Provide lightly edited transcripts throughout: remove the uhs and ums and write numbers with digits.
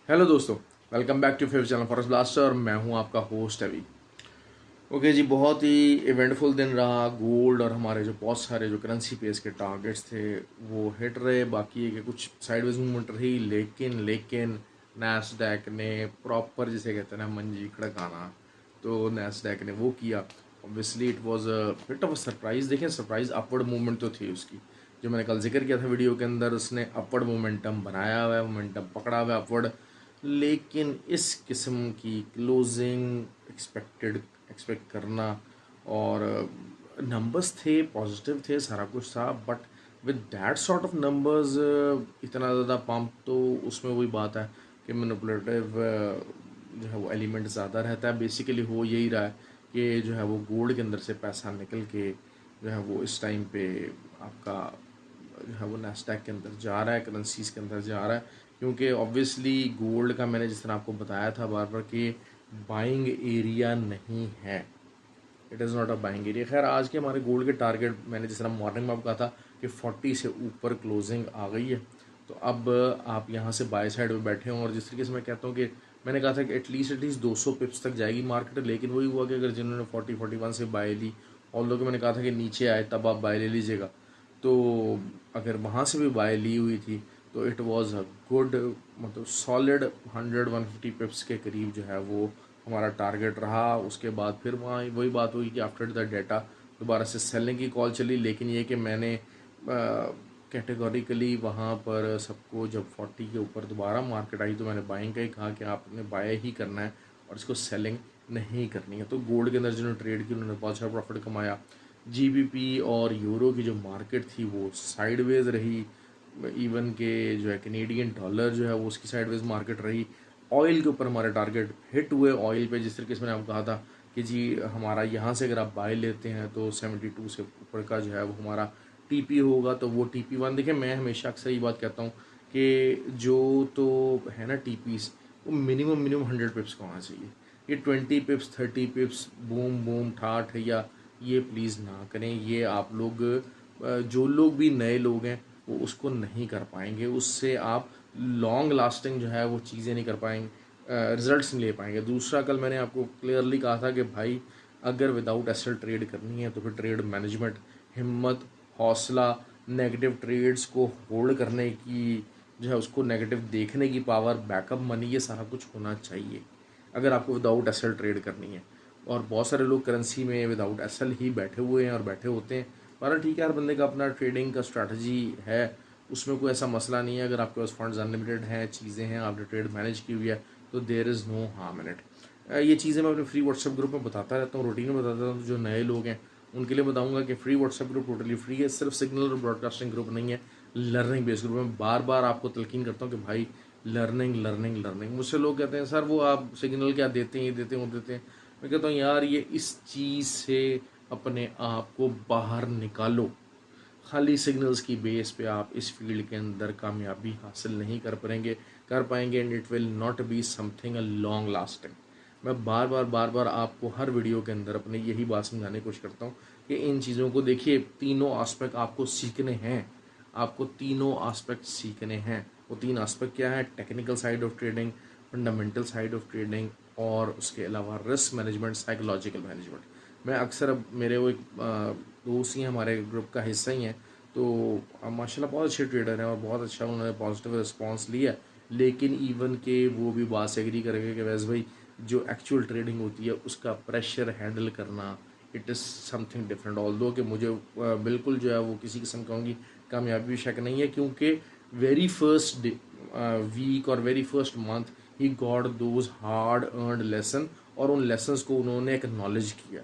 Hello दोस्तों, welcome back to favourite channel Forest Blaster और मैं हूं आपका होस्ट अभी। ओके जी, बहुत ही इवेंटफुल दिन रहा। गोल्ड और हमारे जो बहुत सारे जो करेंसी पेस के टारगेट्स थे वो हिट रहे। बाकी है कि कुछ साइडवेज मूवमेंट रही, लेकिन नैस्डैक ने प्रॉपर जिसे कहते हैं ना मंजी खड़काना, तो नैस्डैक ने वो किया। Obviously it was a bit of a surprise. देखें, सरप्राइज अपवर्ड मूवमेंट तो थी उसकी, जो मैंने कल जिक्र किया था वीडियो के अंदर। उसने अपवर्ड मोमेंटम बनाया हुआ है, मोमेंटम पकड़ा हुआ है अपवर्ड। लेकिन इस किस्म की क्लोजिंग एक्सपेक्ट करना, और नंबर्स थे पॉजिटिव थे, सारा कुछ था, but with that sort of numbers इतना ज़्यादा पंप, तो उसमें वही बात है कि मैनिपुलेटिव जो है वो एलिमेंट ज़्यादा रहता है। बेसिकली हो यही रहा है कि जो है वो गोल्ड के अंदर से पैसा निकल के जो है वो इस टाइम पे आपका जो है वो नैस्डैक के अंदर जा रहा है, करेंसीज के अंदर जा रहा है। क्योंकि ऑब्वियसली गोल्ड का मैंने जिस तरह आपको बताया था बार बार कि बाइंग एरिया नहीं है, it is not a buying area. खैर, आज के हमारे गोल्ड के टारगेट मैंने जिस तरह मॉर्निंग में आपको कहा था कि 40 से ऊपर क्लोजिंग आ गई है। तो अब आप यहाँ से बाय साइड में बैठे हों, और जिस तरीके से मैं कहता हूँ कि मैंने कहा था कि एटलीस्ट 200 पिप्स तक जाएगी मार्केट, लेकिन वही हुआ कि अगर जिन्होंने 40-41 से बाय ली, और लोग मैंने कहा था कि नीचे आए तब आप बाय ले लीजिएगा, तो अगर वहाँ से भी बाय ली हुई थी तो इट वाज अ गुड, मतलब सॉलिड 100-150 पिप्स के करीब जो है वो हमारा टारगेट रहा। उसके बाद फिर वहाँ वही बात हुई कि आफ्टर द डाटा दोबारा से सेलिंग की कॉल चली। लेकिन ये कि मैंने कैटेगोरिकली वहाँ पर सबको, जब 40 के ऊपर दोबारा मार्केट आई तो मैंने बाइंग का ही कहा कि आपने बाय ही करना है और इसको सेलिंग नहीं करनी है। तो गोल्ड के अंदर जिन्होंने ट्रेड की उन्होंने बहुत सारा प्रॉफिट कमाया। जीबीपी और यूरो की जो मार्केट थी वो साइडवेज रही। इवन के जो है कैनेडियन डॉलर जो है वो उसकी साइडवेज मार्केट रही। ऑयल के ऊपर हमारे टारगेट हिट हुए। ऑयल पे जिस तरीके से मैंने आपको कहा था कि जी हमारा यहाँ से अगर आप बाय लेते हैं तो 72 से ऊपर का जो है वो हमारा टीपी होगा। तो वो टीपी 1, देखिए मैं हमेशा अक्सर ये बात कहता हूँ कि जो तो है ना टीपीस, वो मिनिमम 100 पिप्स का होना चाहिए। ये 20 पिप्स 30 पिप्स बूम बूम ठाठ या ये प्लीज़ ना करें। ये आप लोग जो लोग भी नए लोग हैं वो उसको नहीं कर पाएंगे। उससे आप लॉन्ग लास्टिंग जो है वो चीज़ें नहीं कर पाएंगे, रिजल्ट्स नहीं ले पाएंगे। दूसरा, कल मैंने आपको क्लियरली कहा था कि भाई अगर विदाउट एसेल ट्रेड करनी है तो फिर ट्रेड मैनेजमेंट, हिम्मत, हौसला, नेगेटिव ट्रेड्स को होल्ड करने की जो है उसको नेगेटिव देखने की पावर, बैकअप मनी, ये सारा कुछ होना चाहिए अगर आपको विदाउट एसेल ट्रेड करनी है। और बहुत सारे लोग करेंसी में विदाउट एसेल ही बैठे हुए हैं और बैठे होते हैं। पर ठीक है, हर बंदे का अपना ट्रेडिंग का स्ट्रैटेजी है, उसमें कोई ऐसा मसला नहीं है। अगर आपके पास फंड्स अनलिमिटेड हैं, चीज़ें हैं, आपने ट्रेड मैनेज की हुई है, तो there is no harm in it. ये चीज़ें मैं अपने फ्री व्हाट्सएप ग्रुप में बताता रहता हूँ, रूटीन में बताता हूँ। जो नए लोग हैं उनके लिए बताऊंगा कि free WhatsApp group totally free है, सिर्फ सिग्नल और ब्रॉडकास्टिंग ग्रुप नहीं है, लर्निंग बेस्ड ग्रुप में। बार बार आपको तलकीन करता हूँ कि भाई लर्निंग लर्निंग लर्निंग। मुझसे लोग कहते हैं सर वो आप सिग्नल क्या देते हैं, ये देते हैं वो देते हैं। मैं कहता हूँ यार ये इस चीज़ से अपने आप को बाहर निकालो। खाली सिग्नल्स की बेस पे आप इस फील्ड के अंदर कामयाबी हासिल नहीं कर पाएंगे and it will not be something a long lasting. मैं बार बार आपको हर वीडियो के अंदर अपने यही बात समझाने की कोशिश करता हूँ कि इन चीज़ों को देखिए, तीनों आस्पेक्ट आपको सीखने हैं। आपको तीनों आस्पेक्ट सीखने हैं। वो तीन आस्पेक्ट क्या है? Technical side of trading, fundamental side of trading, और उसके अलावा रिस्क मैनेजमेंट, साइकोलॉजिकल मैनेजमेंट। मैं अक्सर, अब मेरे वो एक दोस्त ही हमारे ग्रुप का हिस्सा ही हैं, तो माशाल्लाह बहुत अच्छे ट्रेडर हैं और बहुत अच्छा उन्होंने पॉजिटिव रिस्पांस लिया। लेकिन इवन के वो भी बात से एग्री करेंगे कि वैसे भाई जो एक्चुअल ट्रेडिंग होती है उसका प्रेशर हैंडल करना, it is something different. All दो कि मुझे बिल्कुल जो है वो किसी किस्म का होंगी कामयाबी भी शक नहीं है, क्योंकि वेरी फर्स्ट वीक और very first month he got those hard earned lesson, और उन लेसन्स को उन्होंने एक्नॉलेज किया।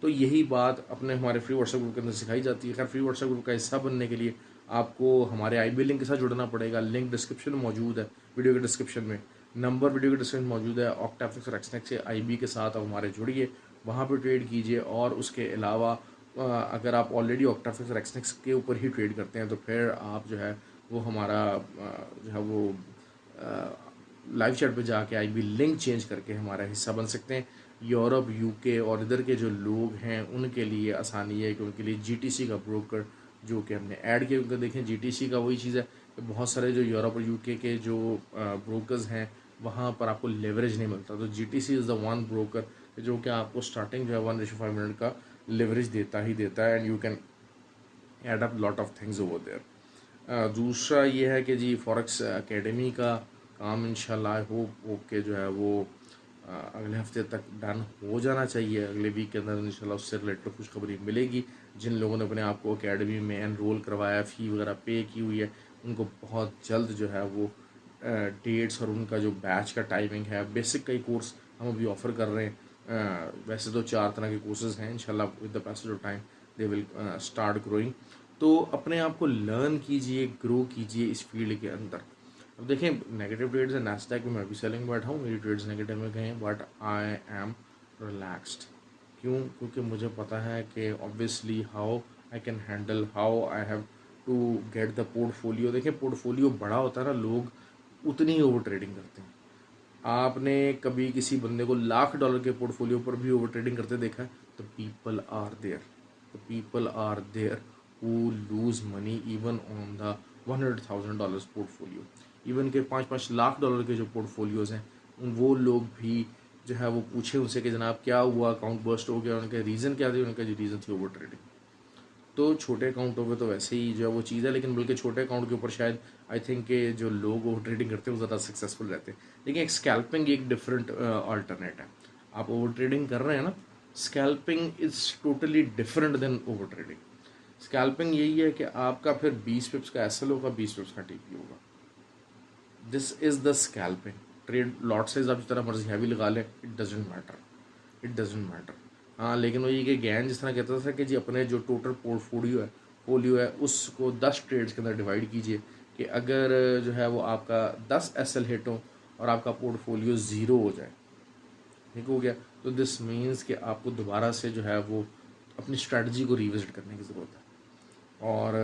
तो यही बात अपने हमारे फ्री व्हाट्सएप ग्रुप के अंदर सिखाई जाती है। खैर, फ्री व्हाट्सएप ग्रुप का हिस्सा बनने के लिए आपको हमारे IB लिंक के साथ जुड़ना पड़ेगा। लिंक डिस्क्रिप्शन में मौजूद है, वीडियो के डिस्क्रिप्शन में नंबर वीडियो के डिस्क्रिप्शन में मौजूद है। ऑक्टाफ्लिक्स और एक्सनेक्स से IB के साथ आप हमारे जुड़िए, वहाँ पर ट्रेड कीजिए। और उसके अलावा अगर आप ऑलरेडी ऑक्टाफ्लिक्स और एक्सनेक्स के ऊपर ही ट्रेड करते हैं तो फिर आप जो है वो हमारा जो है वो लाइव चैट पे जाके IB लिंक चेंज करके हमारा हिस्सा बन सकते हैं। यूरोप, UK और इधर के जो लोग हैं उनके लिए आसानी है कि उनके लिए GTC का ब्रोकर जो कि हमने ऐड किया, उनका देखें GTC का वही चीज़ है कि बहुत सारे जो यूरोप और UK के जो ब्रोकर्स हैं वहाँ पर आपको लेवरेज नहीं मिलता। तो GTC is the one broker जो कि आपको स्टार्टिंग जो है 1:5 मिनट का लेवरेज देता ही देता है, and you can add up lot of things over there. दूसरा ये है कि जी फॉरेक्स एकेडमी का काम इंशाल्लाह आई होप के जो है वो अगले हफ्ते तक डन हो जाना चाहिए। अगले वीक के अंदर इंशाल्लाह उससे रिलेटेड खुशखबरी मिलेगी। जिन लोगों ने अपने आप को अकेडमी में एनरोल करवाया, फ़ी वगैरह पे की हुई है, उनको बहुत जल्द जो है वो डेट्स और उनका जो बैच का टाइमिंग है, बेसिक का ही कोर्स हम अभी ऑफ़र कर रहे हैं। वैसे तो 4 तरह के कोर्सेज़ हैं, इंशाल्लाह with the passage of time they will start growing. तो अपने आप को लर्न कीजिए, ग्रो कीजिए इस फील्ड के अंदर। अब देखें, नेगेटिव ट्रेड्स है, नैस्डैक में मैं भी सेलिंग बैठा हूँ, मेरी ट्रेड्स नेगेटिव में गए हैं, बट आई एम रिलैक्स्ड। क्यों? क्योंकि मुझे पता है कि obviously how I can handle, how I have to get the portfolio. देखें, पोर्टफोलियो बड़ा होता है ना, लोग उतनी ही ओवर ट्रेडिंग करते हैं। आपने कभी किसी बंदे को $1,00,000 के पोर्टफोलियो पर भी ओवर ट्रेडिंग करते देखा है? तो people are there who lose money even on the $100,000 पोर्टफोलियो। इवन के $5-5 लाख के जो पोर्टफोलियोज हैं, वो लोग भी जो है वो पूछे उनसे कि जनाब क्या हुआ, अकाउंट बर्स्ट हो गया, उनके रीज़न क्या थे, उनका रीज़न थी ओवर ट्रेडिंग। तो छोटे अकाउंटों पे तो वैसे ही जो है वो चीज़ है, लेकिन बल्कि छोटे अकाउंट के ऊपर शायद आई थिंक के जो लोग ओवर ट्रेडिंग करते हैं वो ज़्यादा सक्सेसफुल रहते हैं। लेकिन एक स्कैल्पिंग एक डिफरेंट अल्टरनेट है। आप ओवर ट्रेडिंग कर रहे हैं ना, scalping is totally different than over trading. Scalping यही है कि आपका फिर 20 पिप्स का एसएल होगा, 20 पिप्स का टीपी होगा। This is the scalping. Trade lot size आप जिस तरह मर्जी हैवी लगा लें, इट डजेंट मैटर। हाँ, लेकिन वो ये कि गैन जिस तरह कहता था कि जी अपने जो टोटल पोर्टफोलियो है उसको 10 ट्रेड्स के अंदर डिवाइड कीजिए, कि अगर जो है वो आपका 10 एसएल हिट हो और आपका पोर्टफोलियो ज़ीरो हो जाए, ठीक हो गया, तो दिस मीन्स कि आपको दोबारा से जो है वो अपनी स्ट्रैटेजी को रिविजिट करने की ज़रूरत है। और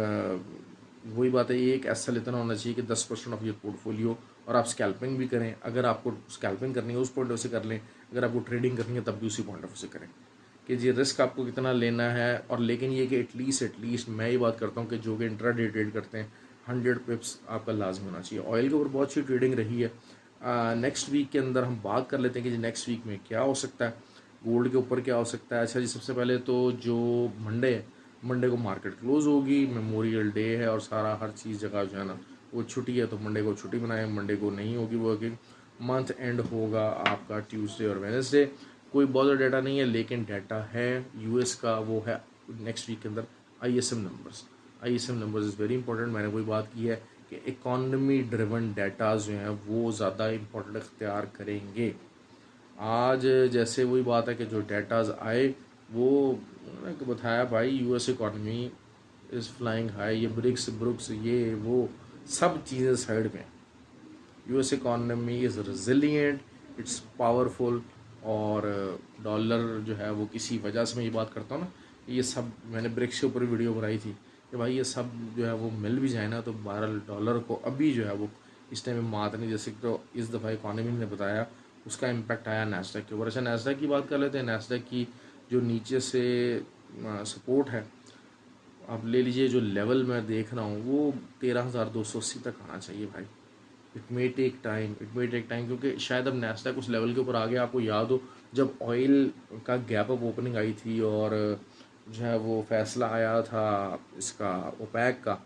वही बात है, ये एक एसएल इतना होना चाहिए कि 10% ऑफ योर पोर्टफोलियो, और आप स्कैल्पिंग भी करें। अगर आपको स्कैल्पिंग करनी है उस पॉइंट ऑफ से कर लें, अगर आपको ट्रेडिंग करनी है तब भी उसी पॉइंट ऑफ से करें कि जी रिस्क आपको कितना लेना है। और लेकिन ये कि एटलीस्ट मैं ये बात करता हूँ कि जो कि इंट्राडे ट्रेड करते हैं, 100 पिप्स आपका लाजमी होना चाहिए। ऑयल के ऊपर बहुत अच्छी ट्रेडिंग रही है। नेक्स्ट वीक के अंदर हम बात कर लेते हैं कि जी नेक्स्ट वीक में क्या हो सकता है, गोल्ड के ऊपर क्या हो सकता है। अच्छा जी, सबसे पहले तो जो मंडे है, मंडे को मार्केट क्लोज होगी, मेमोरियल डे है और सारा हर चीज़ जगह जो है ना वो छुट्टी है, तो मंडे को छुट्टी बनाएं। मंडे को नहीं होगी वर्किंग। मंथ एंड होगा आपका ट्यूसडे और वेडनेसडे। कोई बहुत ज़्यादा डाटा नहीं है, लेकिन डाटा है यूएस का, वो है नेक्स्ट वीक के अंदर ISM numbers is very important. मैंने वही बात की है कि इकॉनमी ड्रिवन डाटा जो हैं वो ज़्यादा इंपॉर्टेंट इख्तियार करेंगे। आज जैसे वही बात है कि जो डाटाज आए वो उन्होंने बताया भाई US economy is flying high, ये ब्रुक्स ये वो सब चीज़ें साइड में। US economy is resilient, it's powerful. और डॉलर जो है वो किसी वजह से, मैं ये बात करता हूँ ना, ये सब मैंने ब्रिक्स के ऊपर वीडियो बनाई थी कि भाई ये सब जो है वो मिल भी जाए ना, तो बहरहाल डॉलर को अभी जो है वो इस टाइम में मात नहीं दे सकते। तो इस दफ़ा इकॉनमी ने बताया उसका इम्पैक्ट आया नैस्डैक के ऊपर। अच्छा, नैस्डैक की बात कर लेते हैं। नैस्डैक की जो नीचे से सपोर्ट है, आप ले लीजिए, जो लेवल मैं देख रहा हूँ वो 13,280 तक आना चाहिए भाई। इट मे टेक टाइम क्योंकि शायद अब नैस्डैक उस लेवल के ऊपर आ गया। आपको याद हो जब ऑयल का गैप अप ओपनिंग आई थी और जो है वो फैसला आया था इसका ओपेक का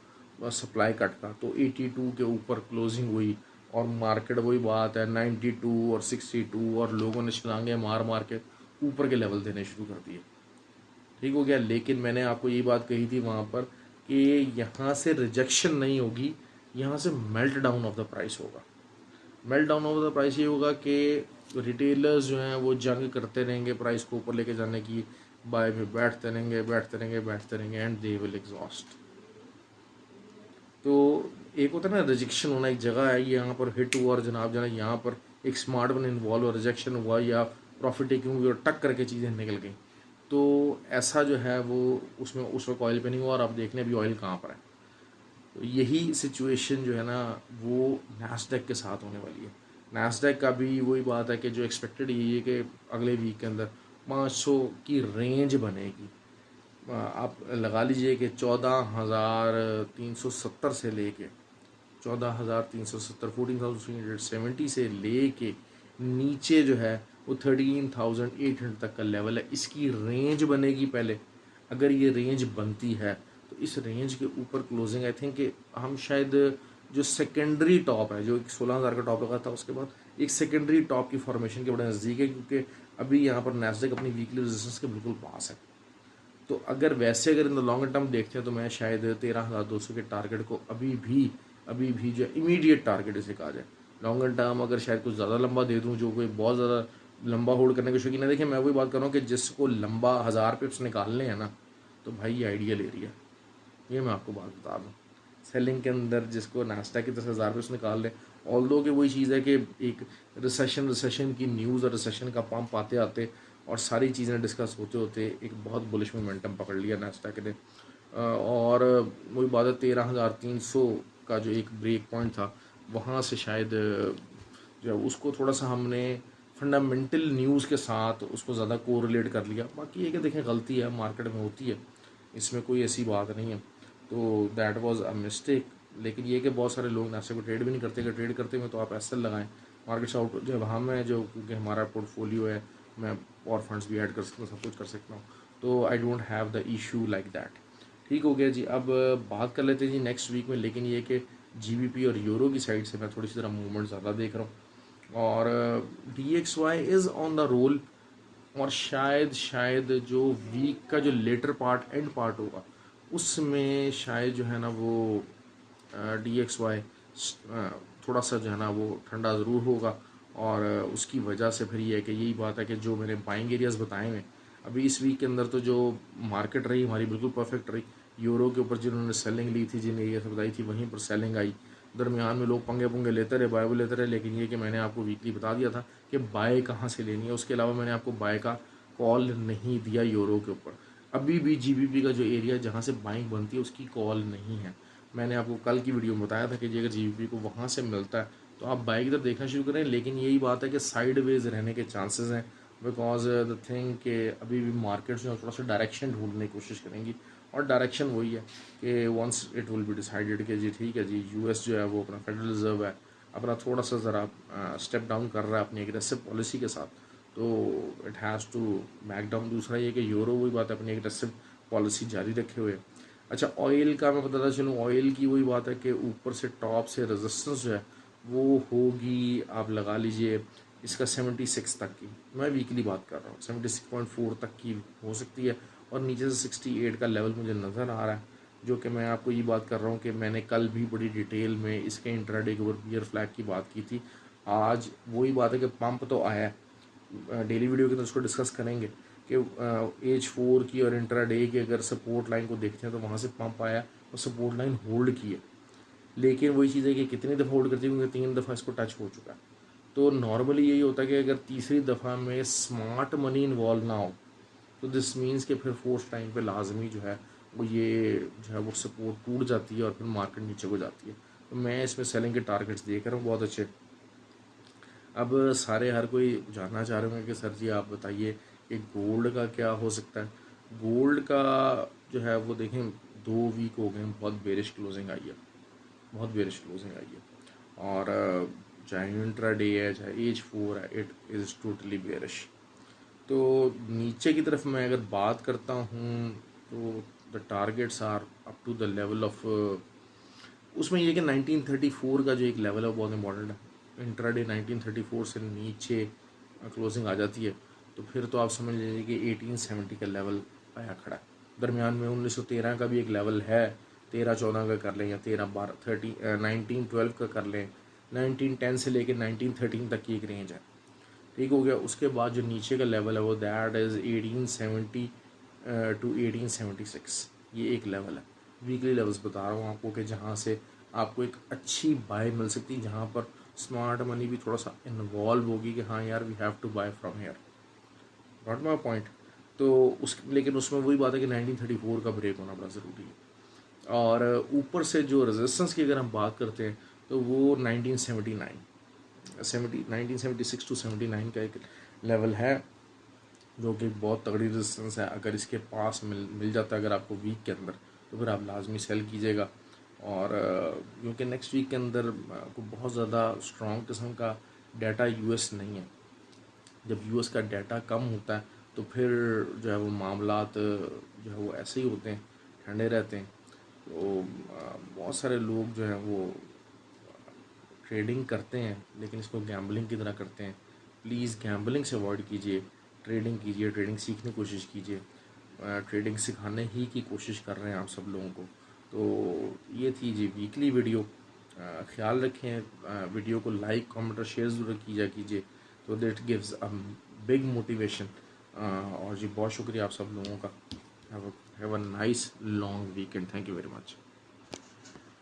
सप्लाई कट का, तो 82 के ऊपर क्लोजिंग हुई और मार्केट वही बात है 92 और 62, और लोगों ने छलांगे मार मार के ऊपर के लेवल देने शुरू कर दिए, ठीक हो गया। लेकिन मैंने आपको यही बात कही थी वहाँ पर कि यहाँ से रिजेक्शन नहीं होगी, यहाँ से meltdown of the price होगा। Meltdown of the price ये होगा कि रिटेलर्स जो हैं वो जंग करते रहेंगे प्राइस को ऊपर लेके जाने की, बाय में बैठते रहेंगे एंड दे विल एग्जॉस्ट। तो एक होता है ना रिजेक्शन होना, एक जगह है यहाँ पर हिट हुआ और जनाब जाना यहाँ पर एक स्मार्ट वन इन्वॉल्व हुआ, रिजेक्शन हुआ या प्रॉफिट टेकिंग हुई और टक करके चीज़ें निकल गई। तो ऐसा जो है वो उसमें उस वक्त ऑयल पे नहीं हुआ, और आप देख लें अभी ऑयल कहाँ पर है। तो यही सिचुएशन जो है ना वो नैस्डैक के साथ होने वाली है। नैस्डैक का भी वही बात है कि जो एक्सपेक्टेड यही है कि अगले वीक के अंदर 500 की रेंज बनेगी। आप लगा लीजिए कि 14,370 से लेके 14,370 14,370 से ले के नीचे जो है वो 13,800 तक का लेवल है। इसकी रेंज बनेगी पहले। अगर ये रेंज बनती है तो इस रेंज के ऊपर क्लोजिंग आई थिंक कि हम शायद जो सेकेंडरी टॉप है, जो 16,000 का टॉप लगा था, उसके बाद एक सेकेंडरी टॉप की फॉर्मेशन के बड़े नज़दीक है, क्योंकि अभी यहाँ पर नैस्डैक अपनी वीकली रेजिस्टेंस के बिल्कुल पास है। तो अगर वैसे अगर इन द लॉन्ग टर्म देखते हैं तो मैं शायद 13,200 के टारगेट को अभी भी जो इमीडिएट टारगेट इसे कहा जाए। लॉन्गर टर्म अगर शायद कुछ ज़्यादा लंबा दे दूँ, जो कोई बहुत ज़्यादा लंबा होल्ड करने के शौकीन है, देखिए मैं वही बात कर रहा हूँ कि जिसको लंबा 1000 पिप्स निकालने हैं ना, तो भाई ये आइडिया ले रही है। ये मैं आपको बात बता दूँ, सेलिंग के अंदर जिसको नाश्ता की तरह से 1000 रुपये निकाल लें, ऑल दो कि वही चीज़ है कि एक रिसेशन की न्यूज़ और रिसेशन का पंप आते आते और सारी चीज़ें डिस्कस होते होते एक बहुत बुलिश मोमेंटम पकड़ लिया नाश्ता ने। और वही बात है 13,300 का जो एक ब्रेक पॉइंट था, वहाँ से शायद जो है उसको थोड़ा सा हमने फंडामेंटल न्यूज़ के साथ उसको ज़्यादा कोरिलेट कर लिया। बाकी ये कि देखें, गलती है मार्केट में होती है, इसमें कोई ऐसी बात नहीं है। तो दैट वाज अ मिस्टेक। लेकिन ये कि बहुत सारे लोग ऐसे को ट्रेड भी नहीं करते। अगर ट्रेड करते हैं तो आप ऐसे लगाएं मार्केट से आउट। जब हम हैं जो, क्योंकि हमारा पोर्टफोलियो है, मैं और फंड्स भी ऐड कर सकता हूँ, सब कुछ कर सकता हूँ, तो I don't have the issue like that. ठीक हो गया जी। अब बात कर लेते हैं जी नेक्स्ट वीक में। लेकिन ये कि जीबीपी और यूरो की साइड से मैं थोड़ी सी तरह मूवमेंट ज़्यादा देख रहा हूँ, और DXY is on the roll. और शायद जो वीक का जो लेटर पार्ट, एंड पार्ट होगा, उसमें शायद जो है ना वो DXY थोड़ा सा जो है ना वो ठंडा ज़रूर होगा। और उसकी वजह से फिर ये है कि यही बात है कि जो मैंने बाइंग एरियाज़ बताए हैं अभी इस वीक के अंदर, तो जो मार्केट रही हमारी बिल्कुल परफेक्ट रही। यूरो के ऊपर जिन्होंने सेलिंग ली थी, जिन एरिया से बताई थी, वहीं पर सेलिंग आई। दरमियान में लोग पंगे पुंगे लेते रहे, बाय लेते रहे। लेकिन ये कि मैंने आपको वीकली बता दिया था कि बाय कहाँ से लेनी है। उसके अलावा मैंने आपको बाय का कॉल नहीं दिया यूरो के ऊपर। अभी भी GBP का जो एरिया जहाँ से बाइंग बनती है उसकी कॉल नहीं है। मैंने आपको कल की वीडियो में बताया था कि अगर GBP को वहाँ से मिलता है तो आप बाई की तरफ देखना शुरू करें। लेकिन यही बात है कि साइड वेज रहने के चांसेस हैं, बिकॉज द थिंग के अभी भी मार्केट जो है थोड़ा सा डायरेक्शन ढूंढने की कोशिश करेंगी। और डायरेक्शन वही है कि once it will be decided कि जी ठीक है जी, US जो है वो अपना फेडरल रिजर्व है, अपना थोड़ा सा ज़रा स्टेप डाउन कर रहा है अपनी एग्रेसिव पॉलिसी के साथ, तो it has to back down. दूसरा ये कि यूरो वही बात है, अपनी एग्रेसिव पॉलिसी जारी रखे हुए। अच्छा, ऑयल का मैं बताता चलूँ, ऑयल की वही बात है कि ऊपर से टॉप से रेजिस्टेंस जो है वो होगी, आप लगा लीजिए इसका 76 तक की, मैं वीकली बात कर रहा हूँ, 76.4 तक की हो सकती है। और नीचे से 68 का लेवल मुझे नज़र आ रहा है, जो कि मैं आपको ये बात कर रहा हूँ कि मैंने कल भी बड़ी डिटेल में इसके इंट्राडे के ऊपर बियर फ्लैग की बात की थी। आज वही बात है कि पंप तो आया है, डेली वीडियो के अंदर उसको डिस्कस करेंगे कि H4 की और इंट्राडे की अगर सपोर्ट लाइन को देखते हैं तो वहाँ से पंप आया और सपोर्ट लाइन होल्ड की है। लेकिन वही चीज़ है कि कितनी दफ़ा होल्ड करती है, क्योंकि 3 दफ़ा इसको टच हो चुका है। तो नॉर्मली यही होता है कि अगर तीसरी दफ़ा में स्मार्ट मनी इन्वॉल्व ना हो तो दिस मीन्स कि फिर फोर्थ टाइम पे लाजमी जो है वो ये जो है वो सपोर्ट टूट जाती है और फिर मार्केट नीचे को जाती है। तो मैं इसमें सेलिंग के टारगेट्स देख रहा हूँ बहुत अच्छे। अब सारे हर कोई जानना चाह रहे होंगे कि सर जी आप बताइए कि गोल्ड का क्या हो सकता है। गोल्ड का जो है वो देखें, 2 वीक हो गए, बहुत बेरिश क्लोजिंग आई है, बहुत बेरिश क्लोजिंग आई है। और चाहे इंट्राडे है चाहे H4 है, इट इज़ टोटली बेरिश। तो नीचे की तरफ मैं अगर बात करता हूँ तो the targets are up to the level of, उसमें ये कि 1934 का जो एक लेवल है वो बहुत इंपॉर्टेंट है। इंट्राडे 1934 से नीचे क्लोजिंग आ जाती है तो फिर तो आप समझ लीजिए कि 1870 का लेवल आया खड़ा है। दरमियान में 1913 का भी एक लेवल है, 13-14 का कर लें या 1912 का कर लें, 1910 से लेकर 1913 तक की एक रेंज है। ठीक हो गया। उसके बाद जो नीचे का लेवल है वो दैट इज़ 1870 टू 1876, ये एक लेवल है। वीकली लेवल्स बता रहा हूँ आपको कि जहाँ से आपको एक अच्छी बाय मिल सकती है, जहाँ पर स्मार्ट मनी भी थोड़ा सा इन्वॉल्व होगी कि हाँ यार we have to buy from here, not my point. तो उस लेकिन उसमें वही बात है कि 1934 का ब्रेक होना बड़ा ज़रूरी है। और ऊपर से जो रेजिस्टेंस की अगर हम बात करते हैं तो वो 1976 टू 79 का एक लेवल है, जो कि बहुत तगड़ी रेजिस्टेंस है। अगर इसके पास मिल जाता है अगर आपको वीक के अंदर, तो फिर आप लाजमी सेल कीजिएगा। और क्योंकि नेक्स्ट वीक के अंदर को बहुत ज़्यादा स्ट्रॉन्ग किस्म का डाटा यूएस नहीं है। जब यूएस का डाटा कम होता है तो फिर जो है वो मामलात जो है वो ऐसे ही होते हैं, ठंडे रहते हैं। तो बहुत सारे लोग जो हैं वो ट्रेडिंग करते हैं लेकिन इसको गैम्बलिंग की तरह करते हैं। प्लीज़ गैम्बलिंग से अवॉइड कीजिए, ट्रेडिंग कीजिए, ट्रेडिंग सीखने की कोशिश कीजिए। ट्रेडिंग सिखाने ही की कोशिश कर रहे हैं आप सब लोगों को। तो ये थी जी वीकली वीडियो। ख्याल रखें, वीडियो को लाइक कमेंट और शेयर ज़रूर कीजिए तो that gives a big motivation. और जी बहुत शुक्रिया आप सब लोगों का। Have a nice long weekend. Thank you very much.